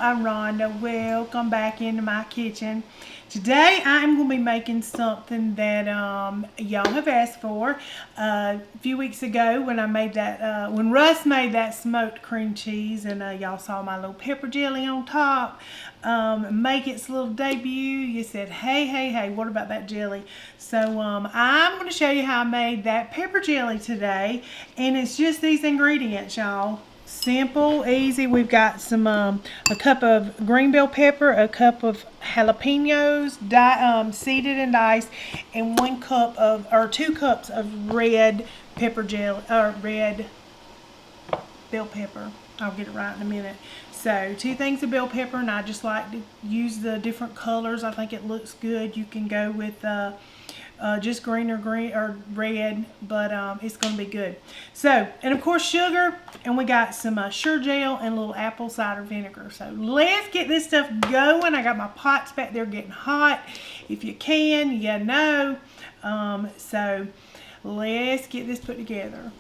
I'm Rhonda. Welcome back into my kitchen. Today I'm going to be making something that y'all have asked for. A few weeks ago when I made that, when Russ made that smoked cream cheese, and y'all saw my little pepper jelly on top make its little debut. You said, hey, what about that jelly? So I'm going to show you how I made that pepper jelly today, and it's just these ingredients, y'all. Simple, easy. We've got some a cup of green bell pepper, a cup of jalapeños, seeded and diced, and 2 cups of red pepper jelly, or red bell pepper. I'll get it right in a minute. So 2 things of bell pepper, and I just like to use the different colors. I think it looks good. You can go with just green or red, but it's going to be good. So, and of course sugar, and we got some sugar gel and a little apple cider vinegar. So let's get this stuff going. I got my pots back there getting hot. If you can, you know. So let's get this put together.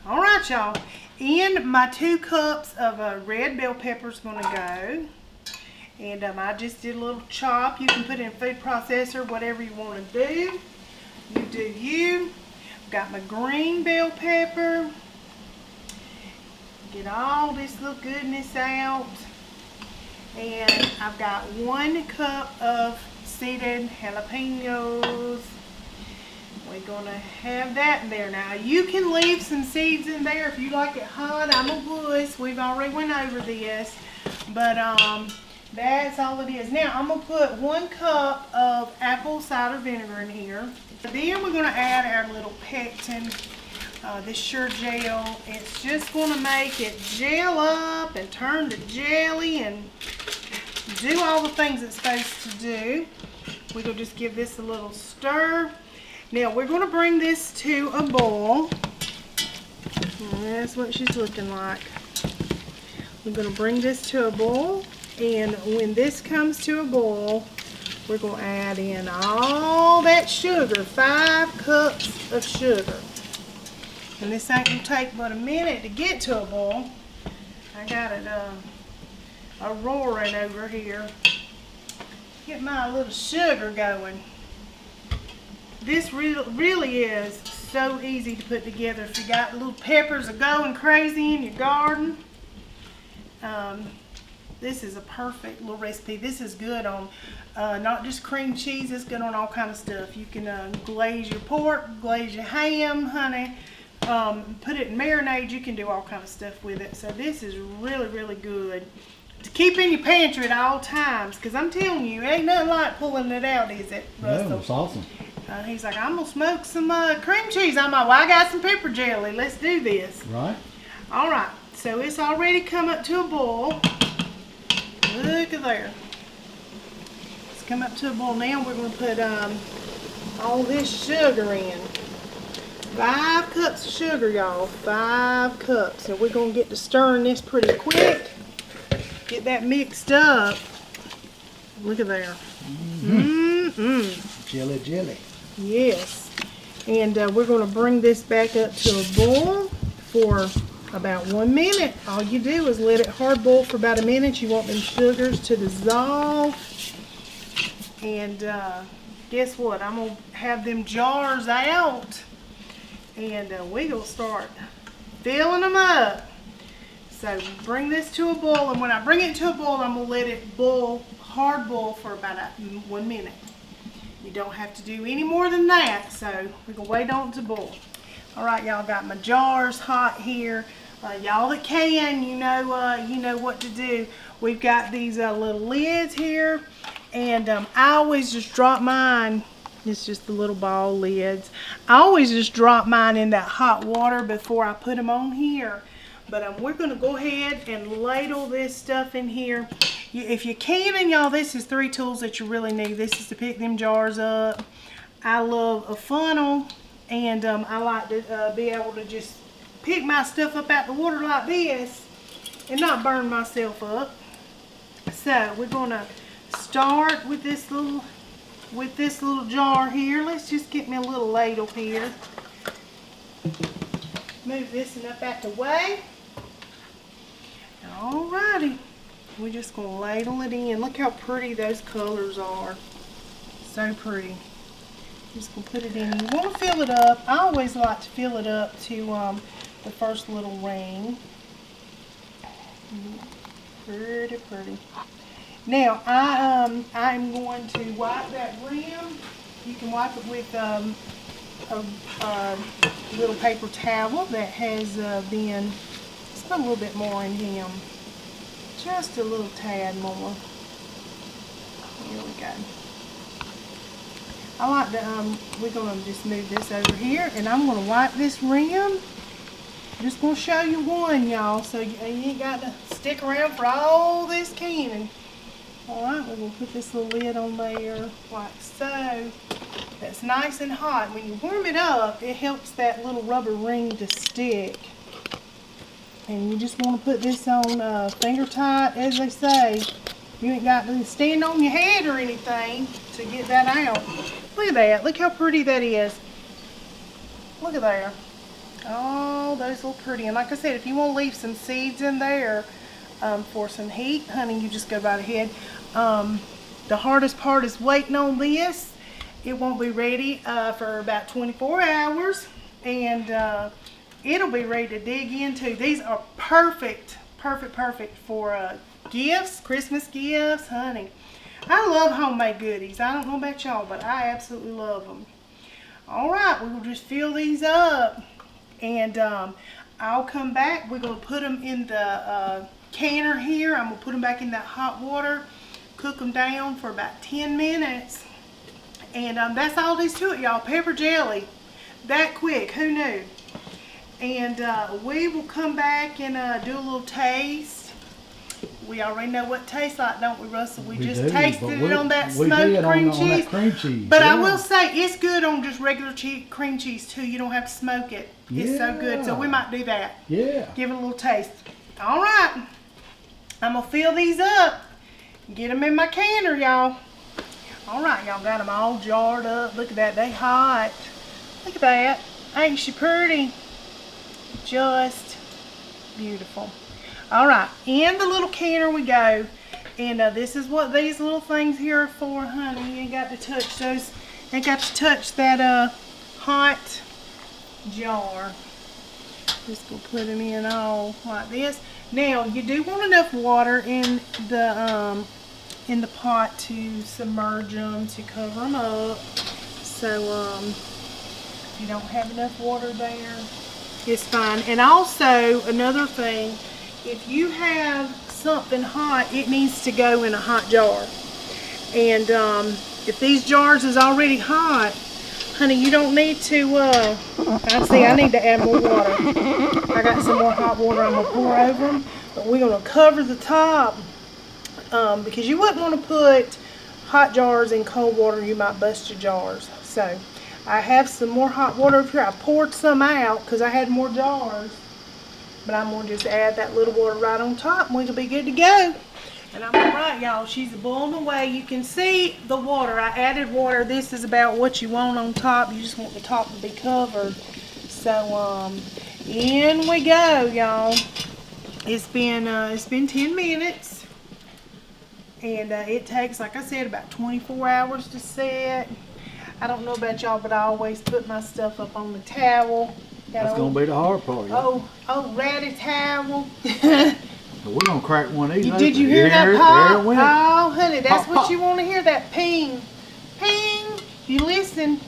All right, y'all. In my 2 cups of red bell pepper is going to go. And I just did a little chop. You can put it in a food processor, whatever you want to do. You do you. Got my green bell pepper. Get all this little goodness out. And I've got 1 cup of seeded jalapeños. We're going to have that in there. Now you can leave some seeds in there if you like it hot. I'm a wuss. We've already went over this. But that's all it is. Now I'm going to put 1 cup of apple cider vinegar in here. Then we're going to add our little pectin, this sugar gel. It's just going to make it gel up and turn to jelly and do all the things it's supposed to do. We're going to just give this a little stir. Now we're going to bring this to a boil. That's what she's looking like. We're going to bring this to a boil, and when this comes to a boil, we're going to add in all that sugar, 5 cups of sugar. And this ain't going to take but a minute to get to a boil. I got it roaring over here. Get my little sugar going. This really is so easy to put together. If you got little peppers are going crazy in your garden, this is a perfect little recipe. This is good on not just cream cheese, it's good on all kind of stuff. You can glaze your pork, glaze your ham, honey, put it in marinade. You can do all kind of stuff with it. So this is really good to keep in your pantry at all times, because I'm telling you, ain't nothing like pulling it out, is it, Russell? No, it's awesome. He's like, I'm going to smoke some cream cheese. I'm like, well, I got some pepper jelly. Let's do this. Right. All right. So it's already come up to a boil. Look at there. It's come up to a boil. Now we're going to put all this sugar in. 5 cups of sugar, y'all. 5 cups. And we're going to get to stirring this pretty quick. Get that mixed up. Look at there. Jelly. Yes. And we're going to bring this back up to a boil for about 1 minute. All you do is let it hard boil for about a minute. You want them sugars to dissolve. And guess what? I'm going to have them jars out. And we're going to start filling them up. So bring this to a boil. And when I bring it to a boil, I'm going to let it boil, hard boil for about 1 minute. You don't have to do any more than that. So we're going to wait on it to boil. All right, y'all, got my jars hot here. Y'all that can, you know what to do. We've got these little lids here, and I always just drop mine. It's just the little ball lids. I always just drop mine in that hot water before I put them on here. But we're going to go ahead and ladle this stuff in here. If you can, and y'all, this is 3 tools that you really need. This is to pick them jars up. I love a funnel, and I like to be able to just pick my stuff up out the water like this and not burn myself up. So we're going to start with this little jar here. Let's just get me a little ladle here. Move this one up out the way. Alrighty. we're just going to ladle it in. Look how pretty those colors are. So pretty. Just going to put it in. You want to fill it up. I always like to fill it up to the first little ring. Pretty, pretty. Now, I'm going to wipe that rim. You can wipe it with a little paper towel that has been just a little bit more in him. Just a little tad more. Here we go. I like to, we're going to just move this over here, and I'm going to wipe this rim. Just going to show you one, y'all, so you ain't got to stick around for all this canning. Alright, we're going to put this little lid on there, like so. That's nice and hot. When you warm it up, it helps that little rubber ring to stick. And you just want to put this on finger tight, as they say. You ain't got to stand on your head or anything to get that out. Look at that. Look how pretty that is. Look at there. Oh, those look pretty. And like I said, if you want to leave some seeds in there for some heat, honey, you just go right ahead. The hardest part is waiting on this. It won't be ready for about 24 hours. And it'll be ready to dig into. These are perfect for gifts, Christmas gifts, honey. I love homemade goodies. I don't know about y'all, but I absolutely love them. Alright, we will just fill these up. And I'll come back. We're going to put them in the canner here. I'm going to put them back in that hot water. Cook them down for about 10 minutes. And that's all there is to it, y'all. Pepper jelly. That quick. Who knew? And we will come back and do a little taste. We already know what it tastes like, don't we, Russell? We just tasted it on that smoked cream cheese. But I will say, it's good on just regular cream cheese, too. You don't have to smoke it. It's so good. So we might do that. Yeah. Give it a little taste. All right. I'm going to fill these up. Get them in my canner, y'all. All right, y'all got them all jarred up. Look at that. They hot. Look at that. Ain't she pretty? Just beautiful. All right, in the little canner we go. And this is what these little things here are for, honey. You ain't got to touch those. You ain't got to touch that hot jar. Just gonna put them in all like this. Now, you do want enough water in the pot to submerge them, to cover them up. So, if you don't have enough water there, it's fine. And also, another thing, if you have something hot, it needs to go in a hot jar. And if these jars is already hot, honey, you don't need to, I need to add more water. I got some more hot water I'm going to pour over them. But we're going to cover the top because you wouldn't want to put hot jars in cold water. You might bust your jars. So I have some more hot water over here. I poured some out because I had more jars. But I'm going to just add that little water right on top and we'll be good to go. And I'm alright, y'all. She's boiling away. You can see the water. I added water. This is about what you want on top. You just want the top to be covered. So, in we go, y'all. It's been 10 minutes. And it takes, like I said, about 24 hours to set. I don't know about y'all, but I always put my stuff up on the towel. That's going to be the hard part. Oh, ratty towel. We're going to crack one of these. Did you hear that pop? Oh, honey, that's what you want to hear, that ping. Ping. If you listen,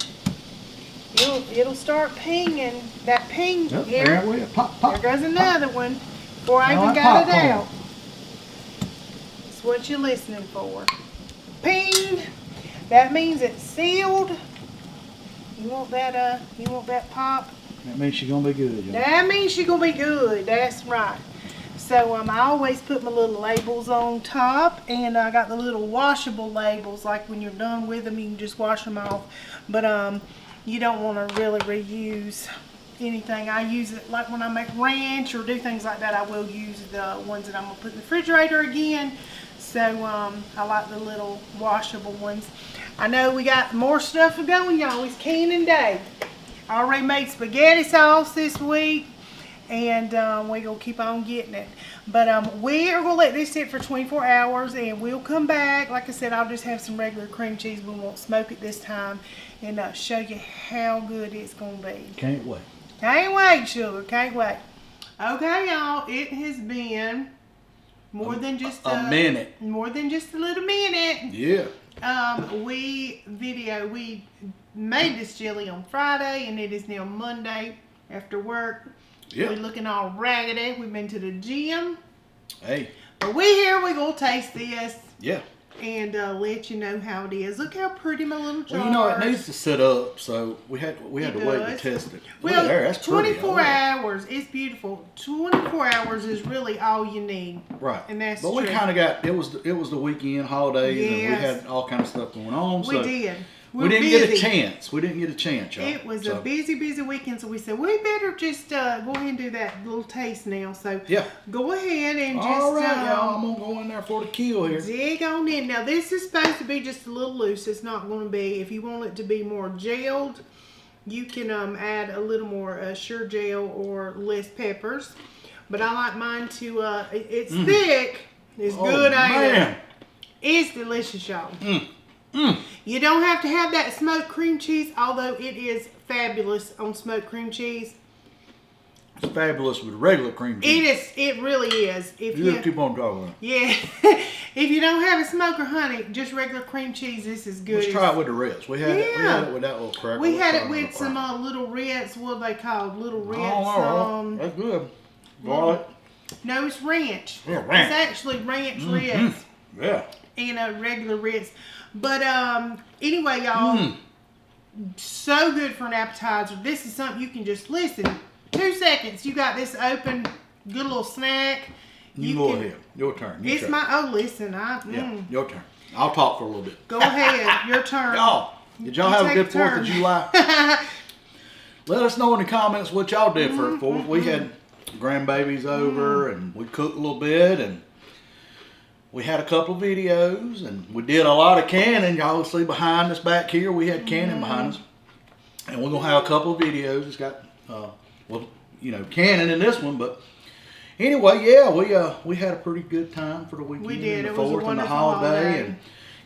it'll start pinging. That ping here. There we go. Pop, pop. There goes another one before I even got it out. That's what you're listening for. Ping. That means it's sealed. You want that pop? That means she's going to be good, y'all. That means she's going to be good. That's right. So I always put my little labels on top. And I got the little washable labels. Like when you're done with them, you can just wash them off. But you don't want to really reuse anything. I use it like when I make ranch or do things like that. I will use the ones that I'm going to put in the refrigerator again. So I like the little washable ones. I know we got more stuff going, y'all. It's canning day. I already made spaghetti sauce this week. and we're going to keep on getting it. But we are going to let this sit for 24 hours, and we'll come back. Like I said, I'll just have some regular cream cheese. We won't smoke it this time, and show you how good it's going to be. Can't wait. Can't wait, sugar. Can't wait. Okay, y'all. It has been more than just a minute. More than just a little minute. Yeah. We made this jelly on Friday, and it is now Monday after work. Yeah. We're looking all raggedy. We've been to the gym. Hey. But we're going to taste this. Yeah. And let you know how it is. Look how pretty my little jar. Well, you know, it needs to sit up, so we had to wait to test it. Well, there, that's 24 hours. It's beautiful. 24 hours is really all you need. Right. And that's But true. we kind of got, it was the weekend holidays, and we Yes. had all kind of stuff going on. We So did. we didn't get a chance. We didn't get a chance, y'all. It was a busy weekend, so we said we better just go ahead and do that little taste now. So Yeah. go ahead and just All right, y'all. I'm going to go in there for the kill here. dig on in. Now this is supposed to be just a little loose. It's not going to be. If you want it to be more gelled, you can add a little more sure gel or less peppers. But I like mine to. It's thick. It's good. Man. It's delicious, y'all. You don't have to have that smoked cream cheese, although it is fabulous on smoked cream cheese. It's fabulous with regular cream cheese. It really is. If You just keep on talking. yeah, if you don't have a smoker, honey, just regular cream cheese, this is good. Let's try it with the Ritz. We had it with that little cracker. We had it with some little Ritz. What are they called? Little Ritz. That's good. Garlic. No, it's ranch. Yeah, ranch. It's actually ranch Ritz Yeah. and a regular Ritz. But anyway, y'all, so good for an appetizer. This is something you can just listen. 2 seconds, you got this open, good little snack. You go ahead. Your turn. Listen, Yeah, your turn. I'll talk for a little bit. Go ahead, your turn. Y'all, did y'all have a good 4th of July? Let us know in the comments what y'all did for the 4th. We had grandbabies over, and we cooked a little bit, and we had a couple videos, and we did a lot of canning. Y'all see behind us back here, we had canning behind us. And we're going to have a couple of videos. It's got, canning in this one, but anyway, yeah, we had a pretty good time for the weekend. We did. The It was a 4th and the wonderful holiday. holiday. And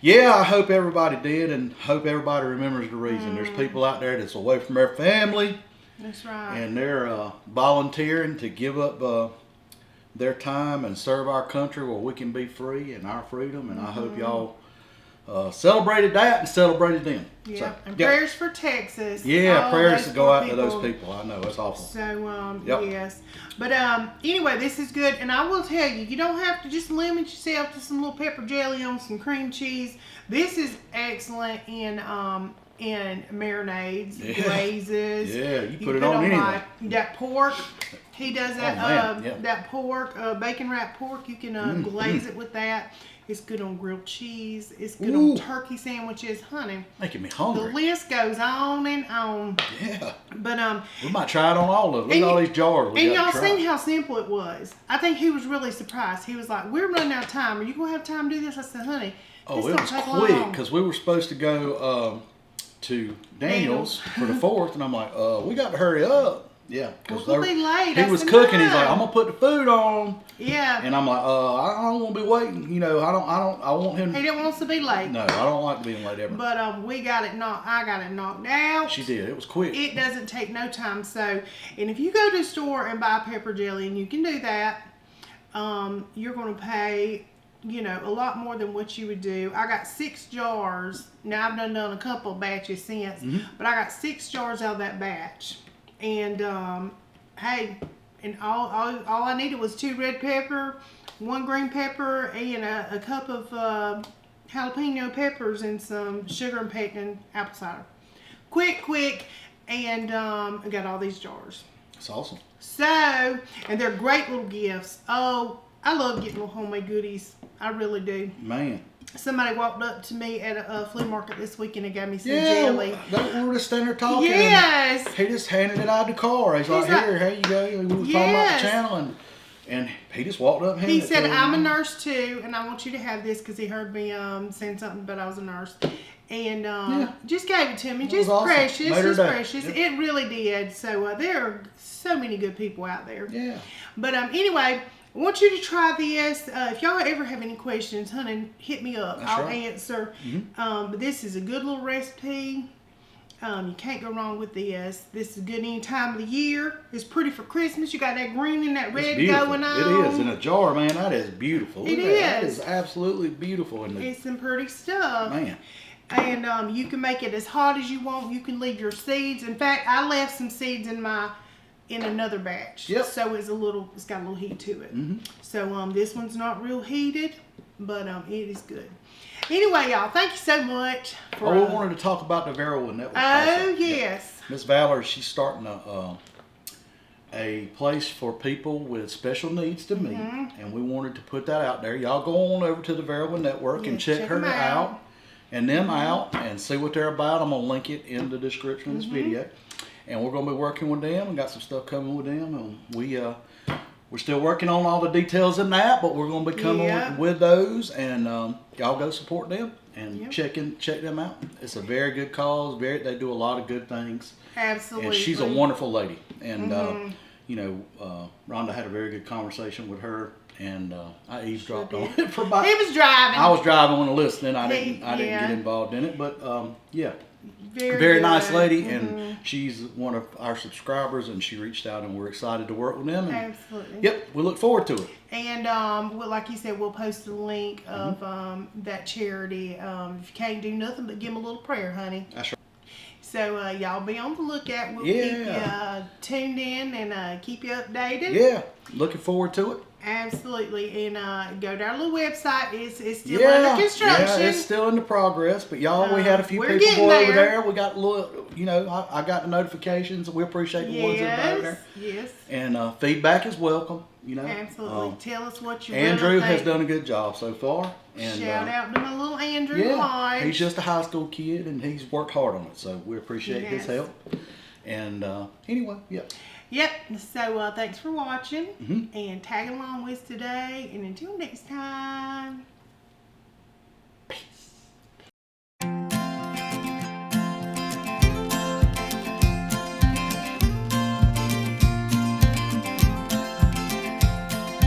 yeah, I hope everybody did, and hope everybody remembers the reason. There's people out there that's away from their family. That's right. And they're volunteering to give up their time and serve our country where we can be free and our freedom. And I hope y'all celebrated that and celebrated them. Yeah, So, and prayers for Texas. Yeah, prayers those to go poor out to those people. I know, it's awful. So, Yep. yes. But anyway, this is good. And I will tell you, you don't have to just limit yourself to some little pepper jelly on some cream cheese. This is excellent in marinades, glazes. Yeah, you put it on anything. Like that pork. He does that. Man, That pork, bacon wrapped pork. You can glaze it with that. It's good on grilled cheese. It's good on turkey sandwiches, honey. Making me hungry. The list goes on and on. Yeah. But we might try it on all of them. Look at all these jars. And y'all seen how simple it was. I think he was really surprised. He was like, "We're running out of time. Are you gonna have time to do this?" I said, "Honey, Oh, this it don't was take quick long." because we were supposed to go to Daniel's for the 4th, and I'm like, we got to hurry up. Yeah, because We'll be late. he I was said, cooking. He's like, "No." "I'm gonna put the food on," Yeah. and I'm like, I don't want to be waiting. You know, I want him. He didn't want us to be late. No, I don't like being late ever. But we got it knocked. I got it knocked out. She did. It was quick. It doesn't take no time. So, and if you go to the store and buy pepper jelly, and you can do that, you're going to pay, a lot more than what you would do. I got 6 jars. Now I've done a couple batches since, but I got 6 jars out of that batch. And hey, and all I needed was 2 red pepper, 1 green pepper, and a cup of jalapeno peppers and some sugar and pectin apple cider. Quick, and I got all these jars. It's awesome. So, and they're great little gifts. Oh, I love getting little homemade goodies. I really do. Man. Somebody walked up to me at a flea market this weekend and gave me some jelly. We were just standing there talking. Yes. He just handed it out of the car. He's like, here you go. We were talking about the channel, and he just walked up and handed He it said, to him. "I'm a nurse too, and I want you to have this," because he heard me saying something, but I was a nurse. and just gave it to me. It Just was awesome. precious, Made her just day. precious. Yep. It really did. So there are so many good people out there. Yeah. But anyway, I want you to try this. If y'all ever have any questions, honey, hit me up. That's I'll right. answer. But this is a good little recipe. You can't go wrong with this. This is good any time of the year. It's pretty for Christmas. You got that green and that red going on. It is. In a jar, man, that is beautiful. It Look at that. That is. is absolutely beautiful. It's some pretty stuff. Man. And you can make it as hot as you want. You can leave your seeds. In fact, I left some seeds in another batch. Yep. So it's got a little heat to it. So this one's not real heated, but it is good. Anyway, y'all, thank you so much. For, we wanted to talk about the Verowell Network. Oh, yes. Miss Valerie, she's starting a place for people with special needs to meet, and we wanted to put that out there. Y'all go on over to the Verowell Network and check her out and them out and see what they're about. I'm going to link it in the description of this video. And we're going to be working with them and got some stuff coming with them. And we're still working on all the details in that, but we're going to be coming with those. And y'all go support them and check them out. It's a very good cause. They do a lot of good things. Absolutely. And she's a wonderful lady. And, you know, Rhonda had a very good conversation with her. And I eavesdropped on it for about... He was driving. I was driving when listening. I didn't get involved in it. But, yeah. Very nice lady, and she's one of our subscribers, and she reached out, and we're excited to work with them. And, absolutely. Yep, we look forward to it. And like you said, we'll post the link of that charity. If you can't do nothing but give them a little prayer, honey. That's right. So y'all be on the lookout. We'll keep you tuned in and keep you updated. Yeah, looking forward to it. Absolutely. And go to our little website. It's still under construction. Yeah, it's still in the progress. But y'all, we had a few people go over there. We got a little, you know, I got the notifications. We appreciate the ones that are over there. Yes. And feedback is welcome. You know, absolutely. Tell us what you Andrew has done a good job so far. And, shout out to my little Andrew. Yeah, he's just a high school kid, and he's worked hard on it. So we appreciate his help. And anyway, Yep. So thanks for watching and tag along with us today. And until next time.